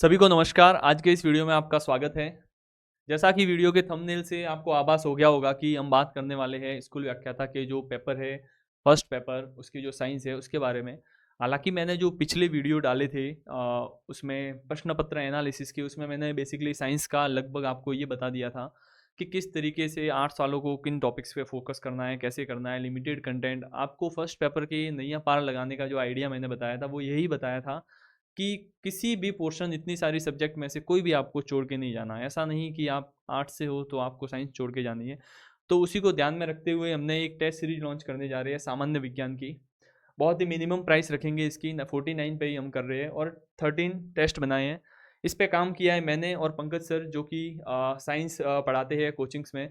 सभी को नमस्कार। आज के इस वीडियो में आपका स्वागत है। जैसा कि वीडियो के थंबनेल से आपको आभास हो गया होगा कि हम बात करने वाले हैं स्कूल व्याख्याता के जो पेपर है, फर्स्ट पेपर उसकी जो साइंस है उसके बारे में। हालांकि मैंने जो पिछले वीडियो डाले थे उसमें प्रश्न पत्र एनालिसिस के, उसमें मैंने बेसिकली साइंस का लगभग आपको ये बता दिया था कि किस तरीके से 8 सालों को किन टॉपिक्स पे फोकस करना है, कैसे करना है, लिमिटेड कंटेंट। आपको फर्स्ट पेपर के नैया पार लगाने का जो आइडिया मैंने बताया था वो यही बताया था कि किसी भी पोर्शन, इतनी सारी सब्जेक्ट में से कोई भी आपको छोड़ के नहीं जाना है। ऐसा नहीं कि आप आर्ट्स से हो तो आपको साइंस छोड़ के जानी है। तो उसी को ध्यान में रखते हुए हमने एक टेस्ट सीरीज लॉन्च करने जा रहे हैं सामान्य विज्ञान की। बहुत ही मिनिमम प्राइस रखेंगे इसकी, 49 पे ही हम कर रहे हैं और 13 टेस्ट बनाए हैं। इस पे काम किया है मैंने और पंकज सर, जो कि साइंस पढ़ाते हैं कोचिंग्स में।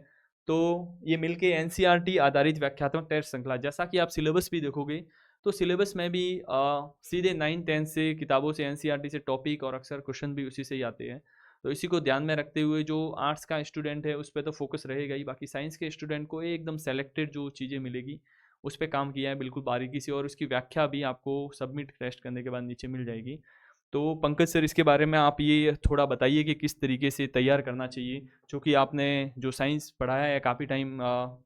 तो ये मिलके एनसीईआरटी आधारित व्याख्यात्मक टेस्ट श्रृंखला, जैसा कि आप सिलेबस भी देखोगे तो सिलेबस में भी सीधे 9-10 से किताबों से, एनसीईआरटी से टॉपिक और अक्सर क्वेश्चन भी उसी से ही आते हैं। तो इसी को ध्यान में रखते हुए जो आर्ट्स का स्टूडेंट है उस पर तो फोकस रहेगा ही, बाकी साइंस के स्टूडेंट को एकदम सेलेक्टेड जो चीज़ें मिलेगी उस पर काम किया है बिल्कुल बारीकी से, और उसकी व्याख्या भी आपको सबमिट टेस्ट करने के बाद नीचे मिल जाएगी। तो पंकज सर, इसके बारे में आप ये थोड़ा बताइए कि किस तरीके से तैयार करना चाहिए, क्योंकि आपने जो साइंस पढ़ाया है काफ़ी टाइम,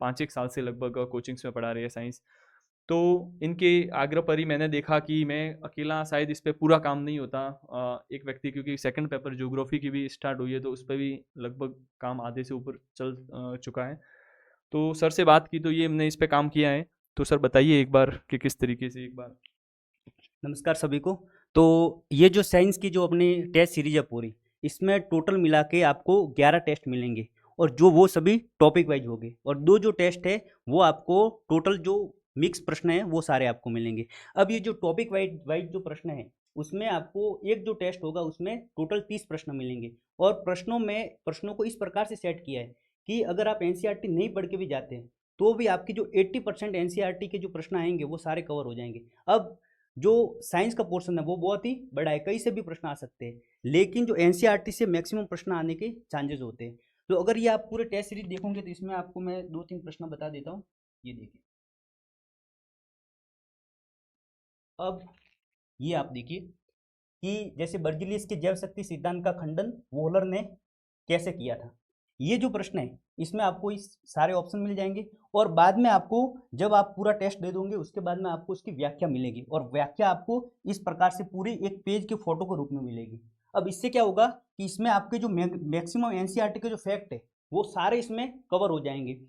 5 एक साल से लगभग कोचिंग्स में पढ़ा रहे हैं साइंस। तो इनके आग्रह पर ही मैंने देखा कि मैं अकेला शायद इस पे पूरा काम नहीं होता। एक व्यक्ति, क्योंकि सेकंड पेपर ज्योग्राफी की भी स्टार्ट हुई है तो उस पर भी लगभग काम आधे से ऊपर चल चुका है। तो सर से बात की तो ये हमने इस पे काम किया है। तो सर बताइए एक बार कि किस तरीके से एक बार। नमस्कार सभी को। तो ये जो साइंस की जो अपनी टेस्ट सीरीज है पूरी, इसमें टोटल मिला के आपको 11 टेस्ट मिलेंगे और जो वो सभी टॉपिक वाइज होंगे और दो जो टेस्ट है वो आपको टोटल जो मिक्स प्रश्न है वो सारे आपको मिलेंगे। अब ये जो टॉपिक वाइज वाइज जो प्रश्न है उसमें आपको एक जो टेस्ट होगा उसमें टोटल 30 प्रश्न मिलेंगे और प्रश्नों को इस प्रकार से सेट किया है कि अगर आप एनसीईआरटी नहीं पढ़ के भी जाते हैं तो भी आपकी जो 80% एनसीईआरटी के जो प्रश्न आएंगे वो सारे कवर हो जाएंगे। अब जो साइंस का पोर्शन है वो बहुत ही बड़ा है, कई से भी प्रश्न आ सकते हैं, लेकिन जो एनसीईआरटी से मैक्सिमम प्रश्न आने के चांसेस होते हैं। तो अगर ये आप पूरे टेस्ट सीरीज देखोगे तो इसमें आपको मैं दो तीन प्रश्न बता देता हूँ। ये देखिए, अब ये आप देखिए कि जैसे बर्जिलियस के जैव शक्ति सिद्धांत का खंडन वोहलर ने कैसे किया था। ये जो प्रश्न है इसमें आपको इस सारे ऑप्शन मिल जाएंगे और बाद में आपको जब आप पूरा टेस्ट दे दोगे उसके बाद में आपको उसकी व्याख्या मिलेगी और व्याख्या आपको इस प्रकार से पूरी एक पेज के फोटो के रूप में मिलेगी। अब इससे क्या होगा कि इसमें आपके जो मैक्सिमम एनसीईआरटी के जो फैक्ट है वो सारे इसमें कवर हो जाएंगे।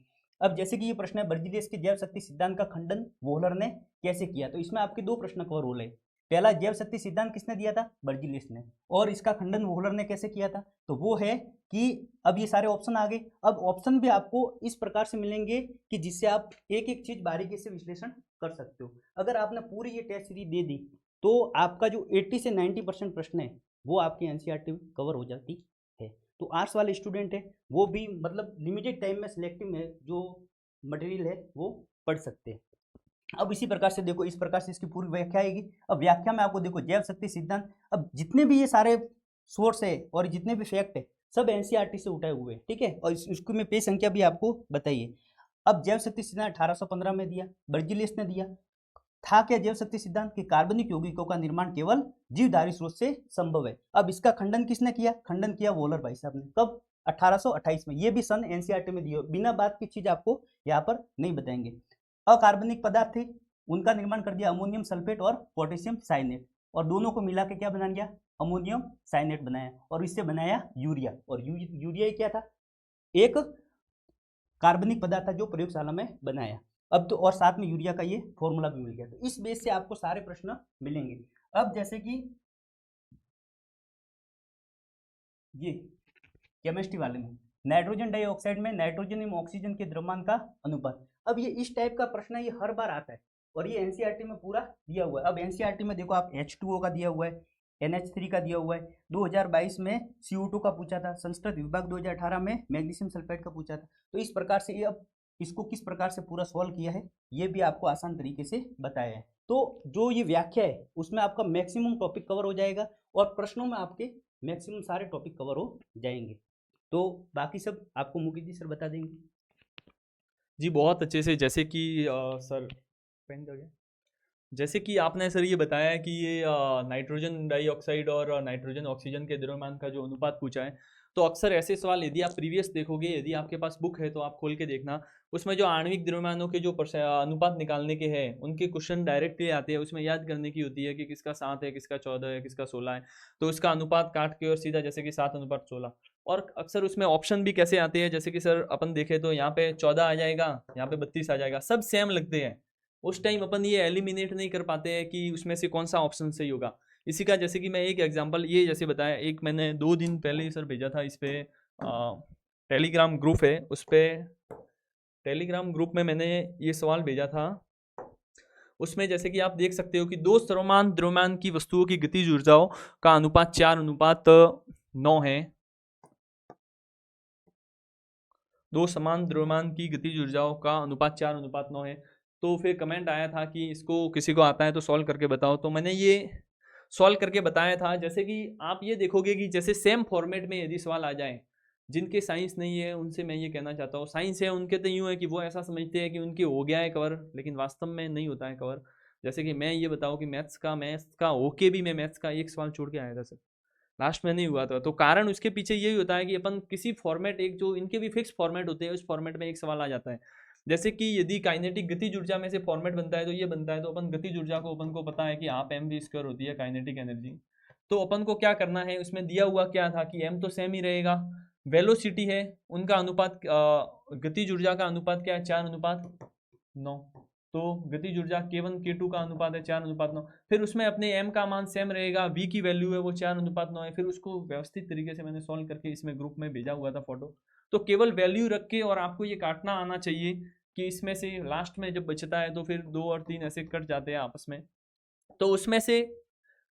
अब जैसे कि ये प्रश्न है, बर्जिलियस के जैव शक्ति सिद्धांत का खंडन वोहलर ने कैसे किया, तो इसमें आपके दो प्रश्न कवर हो रहे। पहला, जैव शक्ति सिद्धांत किसने दिया था, बर्जिलियस ने, और इसका खंडन वोहलर ने कैसे किया था, तो वो है कि अब ये सारे ऑप्शन आ गए। अब ऑप्शन भी आपको इस प्रकार से मिलेंगे कि जिससे आप एक एक चीज बारीकी से विश्लेषण कर सकते हो। अगर आपने पूरी ये टेस्ट सीरीज दे दी तो आपका जो 80 से 90% प्रश्न है वो आपकी एनसीईआरटी में कवर हो जाती है। तो आर्ट्स वाले स्टूडेंट है वो भी मतलब लिमिटेड टाइम में सिलेक्टिव में जो मटेरियल है वो पढ़ सकते हैं। अब इसी प्रकार से देखो, इस प्रकार से इसकी पूरी व्याख्या आएगी। अब व्याख्या में आपको देखो जैव शक्ति सिद्धांत, अब जितने भी ये सारे सोर्स है और जितने भी फैक्ट है सब एनसीईआरटी से उठाए हुए हैं, ठीक है, और इसको मैं पेज संख्या भी आपको बताइए। अब जैव शक्ति सिद्धांत 1815 में दिया, बर्जिलियस ने दिया था। क्या जैव शक्ति सिद्धांत कि कार्बनिक यौगिकों का निर्माण केवल जीवधारी स्रोत से संभव है। अब इसका खंडन किसने किया, खंडन किया वोलर भाई साहब ने, कब, 1828 में। ये भी सन एनसीईआरटी में दिया, बिना बात की चीज आपको यहाँ पर नहीं बताएंगे। अकार्बनिक पदार्थ थे उनका निर्माण कर दिया अमोनियम सल्फेट और पोटेशियम साइनेट, और दोनों को मिला के क्या बना दिया, अमोनियम साइनेट बनाया और इससे बनाया यूरिया। और यूरिया क्या था, एक कार्बनिक पदार्थ था जो प्रयोगशाला में बनाया। अब तो और साथ में यूरिया का ये फॉर्मूला भी मिल गया, तो इस बेस से आपको सारे प्रश्न मिलेंगे। अब जैसे कि ये केमिस्ट्री वाले में, नाइट्रोजन डाइऑक्साइड में नाइट्रोजन एवं ऑक्सीजन के द्रव्यमान का अनुपात। अब ये इस टाइप का प्रश्न है, ये हर बार आता है और ये एनसीईआरटी में पूरा दिया हुआ है। अब एनसीईआरटी में देखो आप H2O का दिया हुआ है, NH3 का दिया हुआ है, 2022 में CO2 का पूछा था, संस्कृत विभाग 2018 में मैग्नीशियम सल्फाइड का पूछा था। तो इस प्रकार से ये अब इसको किस प्रकार से पूरा सॉल्व किया है ये भी आपको आसान तरीके से बताया है। तो जो ये व्याख्या है उसमें आपका मैक्सिमम टॉपिक कवर हो जाएगा और प्रश्नों में आपके मैक्सिमम सारे टॉपिक कवर हो जाएंगे। तो बाकी सब आपको मुकेश जी सर बता देंगे। जी बहुत अच्छे से, जैसे कि सर पेन कर गया। जैसे कि आपने सर ये बताया कि ये नाइट्रोजन डाइऑक्साइड और नाइट्रोजन ऑक्सीजन के द्रव्यमान का जो अनुपात पूछा है, तो अक्सर ऐसे सवाल यदि आप प्रीवियस देखोगे, यदि आपके पास बुक है तो आप खोल के देखना, उसमें जो आणविक द्रव्यमानों के जो अनुपात निकालने के हैं उनके क्वेश्चन डायरेक्टली आते हैं। उसमें याद करने की होती है कि किसका 7 है, किसका 14 है, किसका 16 है, तो उसका अनुपात काट के और सीधा जैसे कि 7:16। और अक्सर उसमें ऑप्शन भी कैसे आते हैं, जैसे कि सर अपन देखें तो यहाँ पे 14 आ जाएगा, यहाँ पे 32 आ जाएगा, सब सेम लगते हैं। उस टाइम अपन ये एलिमिनेट नहीं कर पाते हैं कि उसमें से कौन सा ऑप्शन सही होगा। इसी का जैसे कि मैं एक एग्जांपल ये जैसे बताया, एक मैंने 2 दिन पहले सर भेजा था, इस पे टेलीग्राम ग्रुप है, उस पे टेलीग्राम ग्रुप में मैंने ये सवाल भेजा था। उसमें जैसे कि आप देख सकते हो कि दो समान द्रव्यमान की वस्तुओं की गतिज ऊर्जाओं का अनुपात 4:9 है। दो समान द्रव्यमान की गतिज ऊर्जाओं का अनुपात 4:9 है। तो फिर कमेंट आया था कि इसको किसी को आता है तो सॉल्व करके बताओ, तो मैंने ये सॉल्व करके बताया था। जैसे कि आप ये देखोगे कि जैसे सेम फॉर्मेट में यदि सवाल आ जाए, जिनके साइंस नहीं है उनसे मैं ये कहना चाहता हूँ, साइंस है उनके तो यूँ है कि वो ऐसा समझते हैं कि उनके हो गया है कवर, लेकिन वास्तव में नहीं होता है कवर। जैसे कि मैं ये बताऊँ कि मैथ्स का ओके भी मैं मैथ्स का एक सवाल छोड़ के आया था सर, लास्ट में नहीं हुआ था। तो कारण उसके पीछे यही होता है कि अपन किसी फॉर्मेट, एक जो इनके भी फिक्स फॉर्मेट होते हैं, उस फॉर्मेट में एक सवाल आ जाता है। जैसे कि यदि काइनेटिक गतिज ऊर्जा में से फॉर्मेट बनता है तो ये बनता है, तो अपन गतिज ऊर्जा को अपन को पता है कि हाफ mv² होती है काइनेटिक एनर्जी। तो अपन को क्या करना है, उसमें दिया हुआ क्या था कि m तो सेम ही रहेगा, वेलोसिटी है, उनका अनुपात गतिज ऊर्जा का अनुपात क्या है, 4:9। तो गतिज ऊर्जा k1 k2 का अनुपात है 4:9। फिर उसमें अपने m का मान सेम रहेगा, v की वैल्यू है वो 4:9 है। फिर उसको व्यवस्थित तरीके से मैंने सॉल्व करके इसमें ग्रुप में भेजा हुआ था फोटो। तो केवल वैल्यू रख के, और आपको ये काटना आना चाहिए कि इसमें से लास्ट में जब बचता है तो फिर 2 और 3 ऐसे कट जाते हैं आपस में, तो उसमें से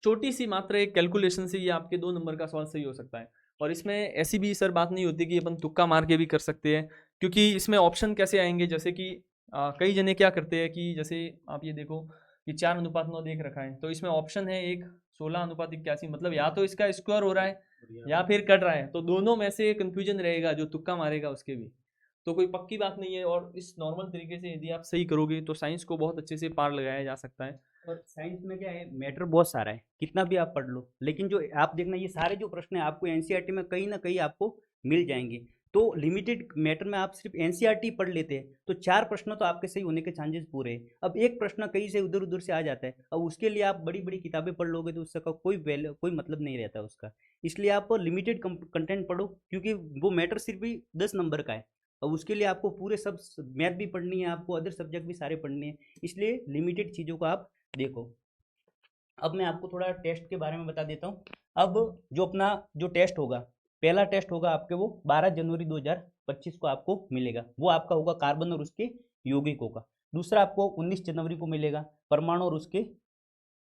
छोटी सी मात्र एक कैलकुलेशन से ये आपके 2 नंबर का सवाल सही हो सकता है। और इसमें ऐसी भी सर बात नहीं होती कि अपन तुक्का मार के भी कर सकते हैं, क्योंकि इसमें ऑप्शन कैसे आएंगे, जैसे कि कई जने क्या करते हैं कि जैसे आप ये देखो कि 4:9 देख रखा है, तो इसमें ऑप्शन है एक 16:81, मतलब या तो इसका स्क्वायर हो रहा है या फिर कट रहा है, तो दोनों में से कंफ्यूजन रहेगा, जो तुक्का मारेगा उसके भी। तो कोई पक्की बात नहीं है, और इस नॉर्मल तरीके से यदि आप सही करोगे तो साइंस को बहुत अच्छे से पार लगाया जा सकता है। और साइंस में क्या है, मैटर बहुत सारा है, कितना भी आप पढ़ लो, लेकिन जो आप देखना ये सारे जो प्रश्न हैं आपको एनसीईआरटी में कहीं ना कहीं आपको मिल जाएंगे। तो लिमिटेड मैटर में आप सिर्फ एनसीईआरटी पढ़ लेते हैं तो 4 प्रश्न तो आपके सही होने के चांसेस पूरे हैं। अब एक प्रश्न कहीं से उधर उधर से आ जाता है, अब उसके लिए आप बड़ी बड़ी किताबें पढ़ लोगे तो उसका कोई वैल्यू, कोई मतलब नहीं रहता उसका। इसलिए आप लिमिटेड कंटेंट पढ़ो, क्योंकि वो मैटर सिर्फ ही 10 नंबर का है। अब उसके लिए आपको पूरे सब मैथ भी पढ़नी है, आपको अदर सब्जेक्ट भी सारे पढ़ने हैं, इसलिए लिमिटेड चीज़ों को आप देखो। अब मैं आपको थोड़ा टेस्ट के बारे में बता देता हूँ। अब जो अपना जो टेस्ट होगा, पहला टेस्ट होगा आपके वो 12 जनवरी 2025 को आपको मिलेगा, वो आपका होगा कार्बन और उसके यौगिकों का। दूसरा आपको 19 जनवरी को मिलेगा परमाणु और उसके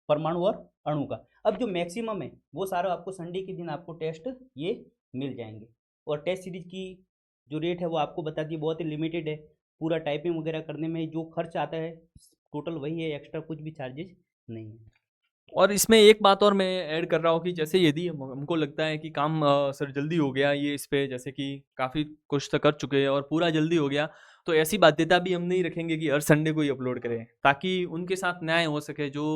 परमाणु और अणु का। अब जो मैक्सिमम है वो सारा आपको संडे के दिन आपको टेस्ट ये मिल जाएंगे। और टेस्ट सीरीज की जो रेट है वो आपको बता दी, बहुत ही लिमिटेड है। पूरा टाइपिंग वगैरह करने में जो खर्च आता है टोटल वही है, एक्स्ट्रा कुछ भी चार्जेस नहीं है। और इसमें एक बात और मैं ऐड कर रहा हूँ कि जैसे यदि हमको लगता है कि काम सर जल्दी हो गया ये इस पे, जैसे कि काफ़ी कुछ तो कर चुके हैं और पूरा जल्दी हो गया, तो ऐसी बाध्यता भी हम नहीं रखेंगे कि हर संडे को ही अपलोड करें, ताकि उनके साथ न्याय हो सके जो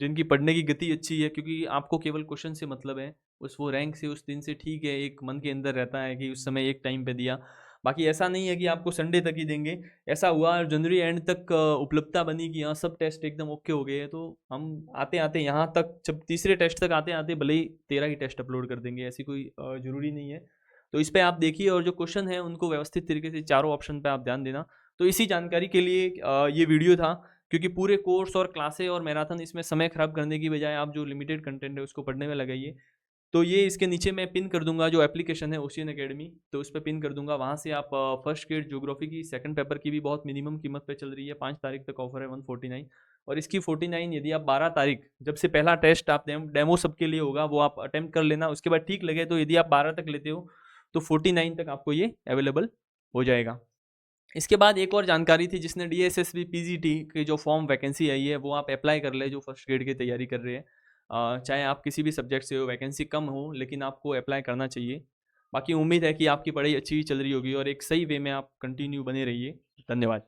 जिनकी पढ़ने की गति अच्छी है, क्योंकि आपको केवल क्वेश्चन से मतलब है, उस वो रैंक से उस दिन से ठीक है, एक मन के अंदर रहता है कि उस समय एक टाइम पे दिया। बाकी ऐसा नहीं है कि आपको संडे तक ही देंगे। ऐसा हुआ जनवरी एंड तक उपलब्धता बनी कि हाँ सब टेस्ट एकदम ओके हो गए हैं, तो हम आते आते यहाँ तक, जब तीसरे टेस्ट तक आते आते भले ही 13 ही टेस्ट अपलोड कर देंगे, ऐसी कोई ज़रूरी नहीं है। तो इस पर आप देखिए, और जो क्वेश्चन है उनको व्यवस्थित तरीके से चारों ऑप्शन पे आप ध्यान देना। तो इसी जानकारी के लिए ये वीडियो था, क्योंकि पूरे कोर्स और क्लासे और मैराथन इसमें समय खराब करने की बजाय आप जो लिमिटेड कंटेंट है उसको पढ़ने में लगाइए। तो ये इसके नीचे मैं पिन कर दूंगा जो एप्लीकेशन है ओशियन एकेडमी, तो उस पर पिन कर दूंगा, वहाँ से आप फर्स्ट ग्रेड ज्योग्राफी की सेकंड पेपर की भी बहुत मिनिमम कीमत पे चल रही है, 5 तारीख तक ऑफर है 149। और इसकी 49 यदि आप 12 तारीख, जब से पहला टेस्ट आप डेमो सबके लिए होगा वो आप अटेम्प्ट कर लेना, उसके बाद ठीक लगे तो यदि आप 12 तक लेते हो तो 49 तक आपको ये अवेलेबल हो जाएगा। इसके बाद एक और जानकारी थी, जिसने DSSB PGT की जो फॉर्म वैकेंसी आई है वो आप अप्लाई कर ले, जो फर्स्ट ग्रेड की तैयारी कर रहे हैं, चाहे आप किसी भी सब्जेक्ट से हो, वैकेंसी कम हो लेकिन आपको अप्लाई करना चाहिए। बाकी उम्मीद है कि आपकी पढ़ाई अच्छी चल रही होगी और एक सही वे में आप कंटिन्यू बने रहिए। धन्यवाद।